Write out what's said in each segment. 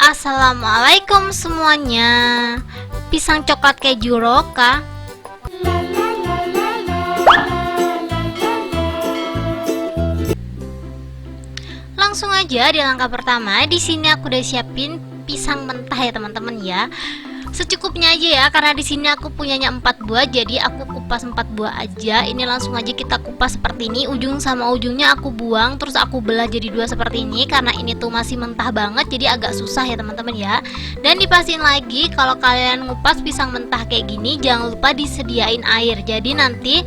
Assalamualaikum semuanya. Pisang coklat keju Roka. Langsung aja di langkah pertama. Di sini aku udah siapin pisang mentah ya teman-teman ya. Secukupnya aja ya, karena di sini aku punyanya 4 buah, jadi aku kupas 4 buah aja. Ini langsung aja kita kupas seperti ini, ujung sama ujungnya aku buang, terus aku belah jadi 2 seperti ini, karena ini tuh masih mentah banget, jadi agak susah ya teman-teman ya. Dan dipastiin lagi, kalau kalian ngupas pisang mentah kayak gini, jangan lupa disediain air. Jadi nanti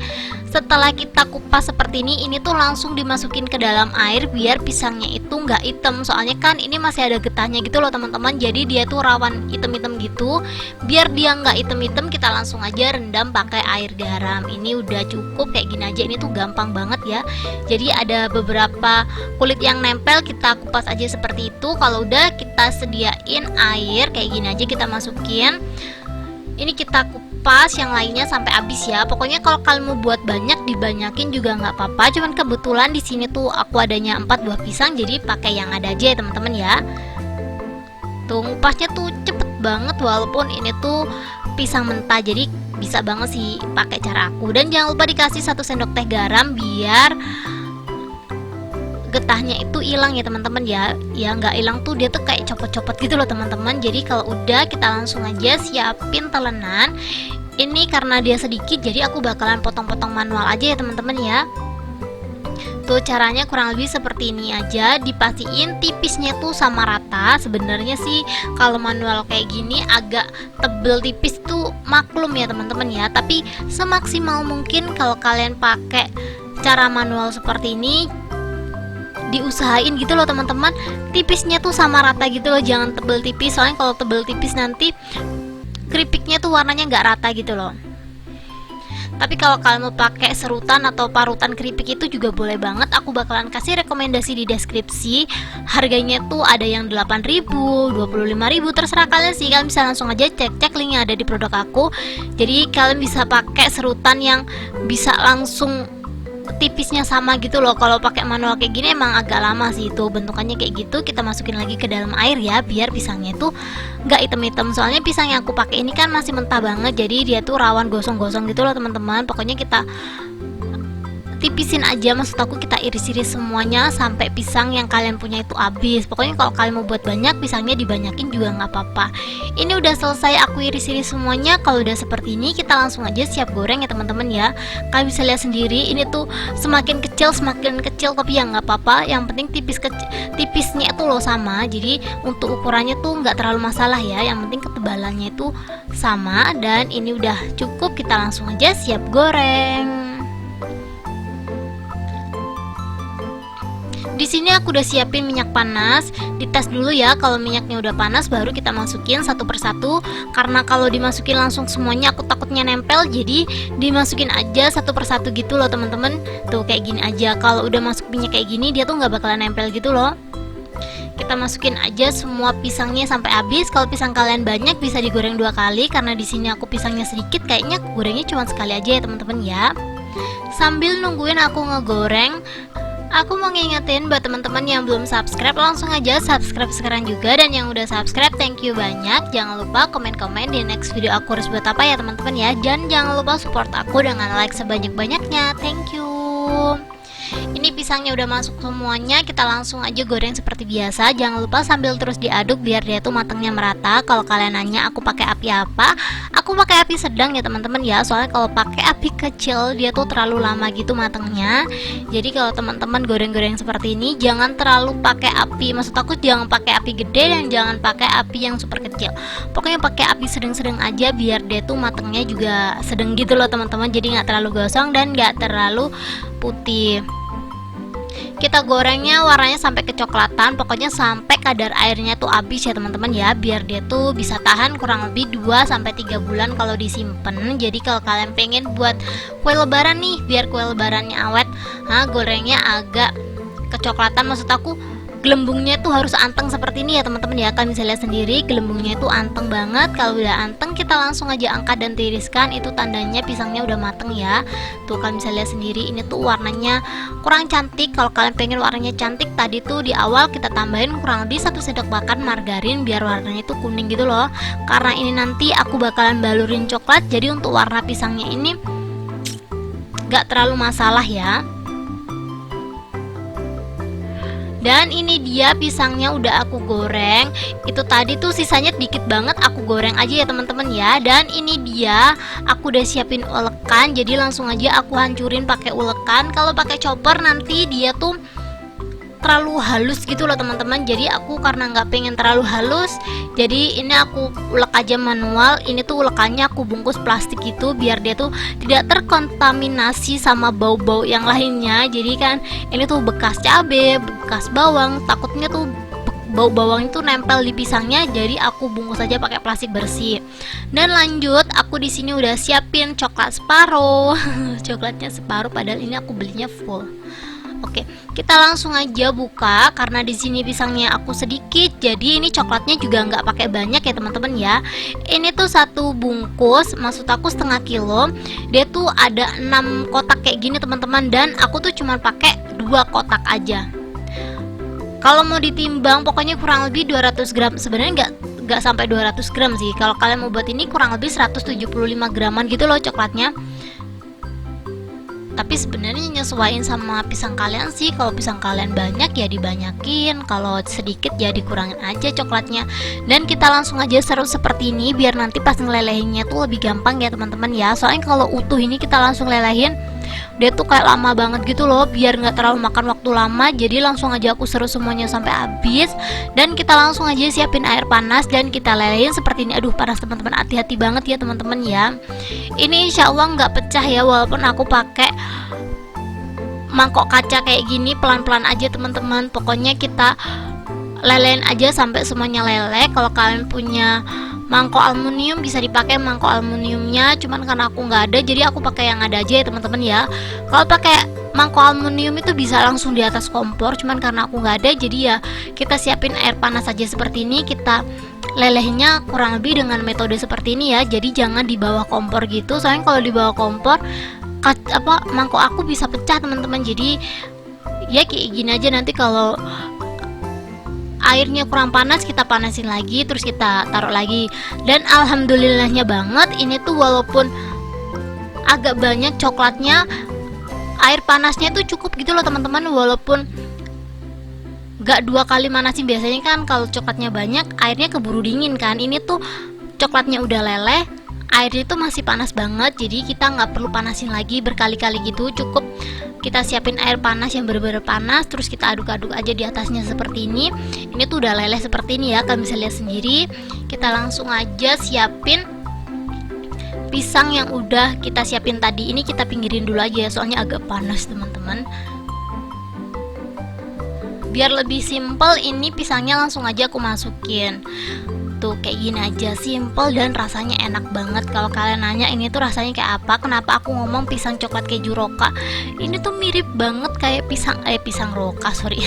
setelah kita kupas seperti ini tuh langsung dimasukin ke dalam air biar pisangnya itu nggak hitam. Soalnya kan ini masih ada getahnya gitu loh teman-teman, jadi dia tuh rawan hitam-hitam gitu. Biar dia nggak hitam-hitam, kita langsung aja rendam pakai air garam. Ini udah cukup kayak gini aja, ini tuh gampang banget ya. Jadi ada beberapa kulit yang nempel, kita kupas aja seperti itu. Kalau udah kita sediain air kayak gini aja, kita masukin. Ini kita kupas yang lainnya sampai habis ya. Pokoknya kalau kalian mau buat banyak, dibanyakin juga nggak apa-apa. Cuman kebetulan di sini tuh aku adanya 4 buah pisang, jadi pakai yang ada aja ya teman-teman ya. Tuh ngupasnya tuh cepet banget, walaupun ini tuh pisang mentah, jadi bisa banget sih pakai cara aku. Dan jangan lupa dikasih 1 sendok teh garam biar getahnya itu hilang ya teman-teman ya. Ya nggak hilang tuh, dia tuh kayak copot-copot gitu loh teman-teman. Jadi kalau udah, kita langsung aja siapin telenan. Ini karena dia sedikit, jadi aku bakalan potong-potong manual aja ya teman-teman ya. Tuh caranya kurang lebih seperti ini aja, dipastiin tipisnya tuh sama rata. Sebenarnya sih kalau manual kayak gini agak tebel tipis tuh maklum ya teman-teman ya, tapi semaksimal mungkin kalau kalian pakai cara manual seperti ini, diusahain gitu loh teman-teman, tipisnya tuh sama rata gitu loh, jangan tebel tipis. Soalnya kalau tebel tipis nanti keripiknya tuh warnanya nggak rata gitu loh. Tapi kalau kalian mau pakai serutan atau parutan keripik itu juga boleh banget. Aku bakalan kasih rekomendasi di deskripsi. Harganya tuh ada yang 8.000, 25.000, terserah kalian sih. Kalian bisa langsung aja cek linknya ada di produk aku. Jadi kalian bisa pakai serutan yang bisa langsung tipisnya sama gitu loh. Kalau pakai manual kayak gini emang agak lama sih. Itu bentukannya kayak gitu. Kita masukin lagi ke dalam air ya, biar pisangnya itu nggak hitam-hitam. Soalnya pisang yang aku pakai ini kan masih mentah banget, jadi dia tuh rawan gosong-gosong gitu loh teman-teman. Pokoknya kita tipisin aja, maksud aku kita iris-iris semuanya sampai pisang yang kalian punya itu habis. Pokoknya kalau kalian mau buat banyak, pisangnya dibanyakin juga nggak apa-apa. Ini udah selesai aku iris-iris semuanya. Kalau udah seperti ini, kita langsung aja siap goreng ya teman-teman ya. Kalian bisa lihat sendiri, ini tuh semakin kecil, tapi ya nggak apa-apa. Yang penting tipisnya itu loh sama. Jadi untuk ukurannya tuh nggak terlalu masalah ya. Yang penting ketebalannya itu sama. Dan ini udah cukup, kita langsung aja siap goreng. Di sini aku udah siapin minyak panas. Dites dulu ya, kalau minyaknya udah panas baru kita masukin satu persatu. Karena kalau dimasukin langsung semuanya aku takutnya nempel, jadi dimasukin aja satu persatu gitu loh teman-teman. Tuh kayak gini aja. Kalau udah masuk minyak kayak gini, dia tuh nggak bakalan nempel gitu loh. Kita masukin aja semua pisangnya sampai habis. Kalau pisang kalian banyak bisa digoreng 2 kali. Karena di sini aku pisangnya sedikit, kayaknya aku gorengnya cuma sekali aja ya teman-teman ya. Sambil nungguin aku ngegoreng, aku mau ngingetin buat teman-teman yang belum subscribe, langsung aja subscribe sekarang juga. Dan yang udah subscribe, thank you banyak. Jangan lupa komen-komen di next video aku harus buat apa ya teman-teman ya. Dan jangan lupa support aku dengan like sebanyak-banyaknya. Thank you. Ini pisangnya udah masuk semuanya, kita langsung aja goreng seperti biasa. Jangan lupa sambil terus diaduk biar dia tuh matangnya merata. Kalau kalian nanya aku pakai api apa, aku pakai api sedang ya teman-teman ya. Soalnya kalau pakai api kecil dia tuh terlalu lama gitu matangnya. Jadi kalau teman-teman goreng-goreng seperti ini, jangan terlalu pakai api, maksud aku jangan pakai api gede dan jangan pakai api yang super kecil. Pokoknya pakai api sedang-sedang aja biar dia tuh matangnya juga sedang gitu loh teman-teman. Jadi nggak terlalu gosong dan nggak terlalu putih. Kita gorengnya warnanya sampai kecoklatan, pokoknya sampai kadar airnya tuh habis ya teman-teman ya, biar dia tuh bisa tahan kurang lebih 2-3 bulan kalau disimpan. Jadi kalau kalian pengen buat kue lebaran nih, biar kue lebarannya awet, gorengnya agak kecoklatan, maksud aku gelembungnya itu harus anteng seperti ini ya teman-teman ya. Kalian bisa lihat sendiri gelembungnya itu anteng banget. Kalau udah anteng kita langsung aja angkat dan tiriskan, itu tandanya pisangnya udah mateng ya. Tuh kalian bisa lihat sendiri, ini tuh warnanya kurang cantik. Kalau kalian pengen warnanya cantik, tadi tuh di awal kita tambahin kurang lebih 1 sendok makan margarin biar warnanya itu kuning gitu loh. Karena ini nanti aku bakalan balurin coklat, jadi untuk warna pisangnya ini gak terlalu masalah ya. Dan ini dia pisangnya udah aku goreng. Itu tadi tuh sisanya dikit banget, aku goreng aja ya teman-teman ya. Dan ini dia, aku udah siapin ulekan, jadi langsung aja aku hancurin pakai ulekan. Kalau pakai chopper nanti dia tuh terlalu halus gitu loh teman-teman. Jadi aku karena nggak pengen terlalu halus, jadi ini aku ulek aja manual. Ini tuh ulekannya aku bungkus plastik gitu biar dia tuh tidak terkontaminasi sama bau-bau yang lainnya. Jadi kan ini tuh bekas cabai, bekas bawang, takutnya tuh bau bawang itu nempel di pisangnya, jadi aku bungkus aja pakai plastik bersih. Dan lanjut, aku di sini udah siapin coklat separuh. Coklatnya separuh padahal ini aku belinya full. Oke, kita langsung aja buka karena di sini pisangnya aku sedikit, jadi ini coklatnya juga nggak pakai banyak ya teman-teman ya. Ini tuh satu bungkus, maksud aku setengah kilo. Dia tuh ada 6 kotak kayak gini teman-teman, dan aku tuh cuma pakai 2 kotak aja. Kalau mau ditimbang pokoknya kurang lebih 200 gram. Sebenarnya nggak sampai 200 gram sih. Kalau kalian mau buat ini kurang lebih 175 graman gitu loh coklatnya. Tapi sebenarnya nyesuaiin sama pisang kalian sih. Kalau pisang kalian banyak ya dibanyakin, kalau sedikit ya dikurangin aja coklatnya. Dan kita langsung aja serut seperti ini biar nanti pas ngelelehinnya tuh lebih gampang ya teman-teman ya. Soalnya kalau utuh ini kita langsung lelehin, dia tuh kayak lama banget gitu loh. Biar nggak terlalu makan waktu lama, jadi langsung aja aku serut semuanya sampai habis. Dan kita langsung aja siapin air panas dan kita lelehin seperti ini. Aduh panas teman-teman, hati-hati banget ya teman-teman ya. Ini insya Allah nggak pecah ya, walaupun aku pakai mangkok kaca kayak gini. Pelan-pelan aja teman-teman, pokoknya kita lelehin aja sampai semuanya leleh. Kalau kalian punya mangkok aluminium bisa dipakai mangkok aluminiumnya, cuman karena aku nggak ada jadi aku pakai yang ada aja ya teman-teman ya. Kalau pakai mangkok aluminium itu bisa langsung di atas kompor, cuman karena aku nggak ada jadi ya kita siapin air panas aja seperti ini. Kita lelehnya kurang lebih dengan metode seperti ini ya, jadi jangan di bawah kompor gitu, soalnya kalau di bawah kompor mangkok aku bisa pecah teman-teman. Jadi ya kayak gini aja, nanti kalau airnya kurang panas kita panasin lagi terus kita taruh lagi. Dan alhamdulillahnya banget ini tuh walaupun agak banyak coklatnya, air panasnya tuh cukup gitu loh teman-teman. Walaupun gak 2 kali manasin, biasanya kan kalau coklatnya banyak airnya keburu dingin kan. Ini tuh coklatnya udah leleh, airnya tuh masih panas banget, jadi kita nggak perlu panasin lagi berkali-kali gitu. Cukup kita siapin air panas yang bener-bener panas, terus kita aduk-aduk aja di atasnya seperti ini. Ini tuh udah leleh seperti ini ya, kalian bisa lihat sendiri. Kita langsung aja siapin pisang yang udah kita siapin tadi. Ini kita pinggirin dulu aja ya, soalnya agak panas teman-teman. Biar lebih simple, ini pisangnya langsung aja aku masukin. Tuh kayak gini aja, simple dan rasanya enak banget. Kalau kalian nanya ini tuh rasanya kayak apa, kenapa aku ngomong pisang coklat keju roka, ini tuh mirip banget kayak pisang roka, sorry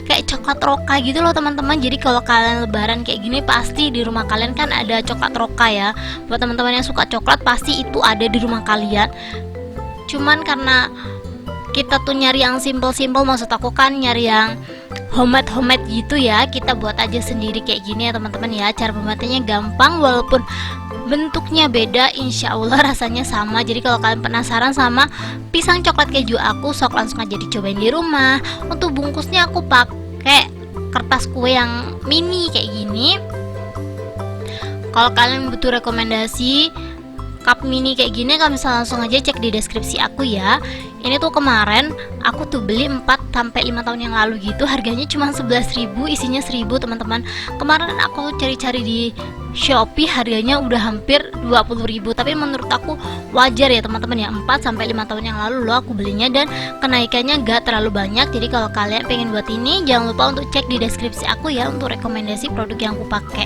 kayak coklat roka gitu loh teman-teman. Jadi kalau kalian lebaran kayak gini, pasti di rumah kalian kan ada coklat roka ya. Buat teman-teman yang suka coklat, pasti itu ada di rumah kalian. Cuman karena kita tuh nyari yang simple-simple, maksud aku kan nyari yang homemade gitu ya, kita buat aja sendiri kayak gini ya teman-teman ya. Cara pembuatannya gampang, walaupun bentuknya beda, insya Allah rasanya sama. Jadi kalau kalian penasaran sama pisang coklat keju aku, sok langsung aja dicobain di rumah. Untuk bungkusnya aku pakai kertas kue yang mini kayak gini. Kalau kalian butuh rekomendasi cup mini kayak gini, kalian bisa langsung aja cek di deskripsi aku ya. Ini tuh kemarin aku tuh beli 4-5 tahun yang lalu gitu, harganya cuma 11.000, isinya 1.000 teman-teman. Kemarin aku cari-cari di Shopee harganya udah hampir 20.000, tapi menurut aku wajar ya teman-teman ya, 4-5 tahun yang lalu loh aku belinya, dan kenaikannya gak terlalu banyak. Jadi kalau kalian pengen buat ini, jangan lupa untuk cek di deskripsi aku ya untuk rekomendasi produk yang aku pakai.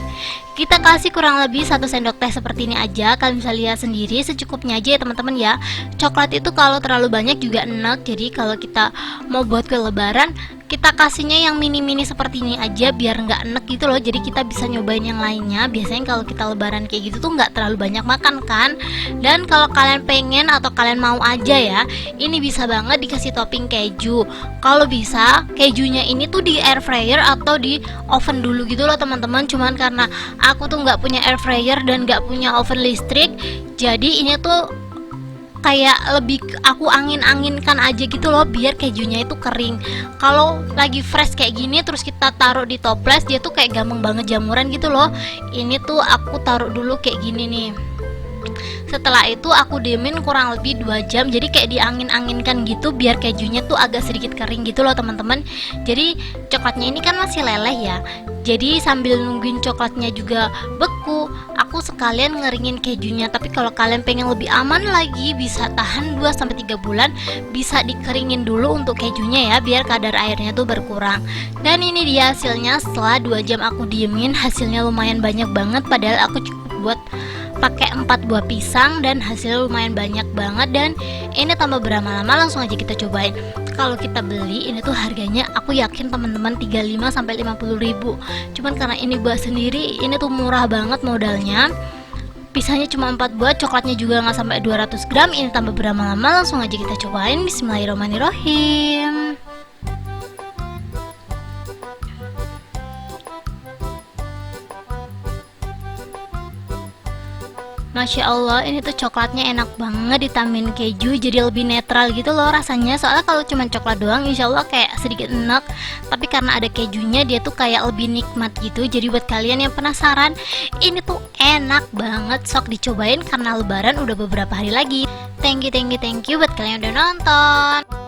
Kita kasih kurang lebih 1 sendok teh seperti ini aja, kalian bisa lihat sendiri secukupnya aja ya teman-teman ya. Coklat itu kalau terlalu banyak juga enak, jadi kalau kita mau buat ke lebaran kita kasihnya yang mini-mini seperti ini aja biar nggak enek gitu loh. Jadi kita bisa nyobain yang lainnya. Biasanya kalau kita lebaran kayak gitu tuh nggak terlalu banyak makan kan. Dan kalau kalian pengen atau kalian mau aja ya, ini bisa banget dikasih topping keju. Kalau bisa kejunya ini tuh di air fryer atau di oven dulu gitu loh teman-teman. Cuman karena aku tuh nggak punya air fryer dan nggak punya oven listrik, jadi ini tuh kayak lebih aku angin-anginkan aja gitu loh biar kejunya itu kering. Kalau lagi fresh kayak gini terus kita taruh di toples, dia tuh kayak gampang banget jamuran gitu loh. Ini tuh aku taruh dulu kayak gini nih. Setelah itu aku diemin kurang lebih 2 jam, jadi kayak diangin-anginkan gitu biar kejunya tuh agak sedikit kering gitu loh teman-teman. Jadi coklatnya ini kan masih leleh ya, jadi sambil nungguin coklatnya juga beku, aku sekalian ngeringin kejunya. Tapi kalau kalian pengen lebih aman lagi, bisa tahan 2-3 bulan, bisa dikeringin dulu untuk kejunya ya, biar kadar airnya tuh berkurang. Dan ini dia hasilnya setelah 2 jam aku diemin. Hasilnya lumayan banyak banget, padahal aku cukup buat pakai 4 buah pisang dan hasilnya lumayan banyak banget. Dan ini tambah berlama-lama, langsung aja kita cobain. Kalau kita beli ini tuh harganya aku yakin teman-teman 35-50 ribu. Cuman karena ini buat sendiri, ini tuh murah banget modalnya. Pisangnya cuma 4 buah, coklatnya juga nggak sampai 200 gram. Ini tambah berlama-lama, langsung aja kita cobain. Bismillahirrahmanirrahim. Masya Allah, ini tuh coklatnya enak banget ditambahin keju, jadi lebih netral gitu loh rasanya. Soalnya kalau cuma coklat doang insya Allah kayak sedikit enak, tapi karena ada kejunya dia tuh kayak lebih nikmat gitu. Jadi buat kalian yang penasaran, ini tuh enak banget, sok dicobain karena lebaran udah beberapa hari lagi. Thank you buat kalian yang udah nonton.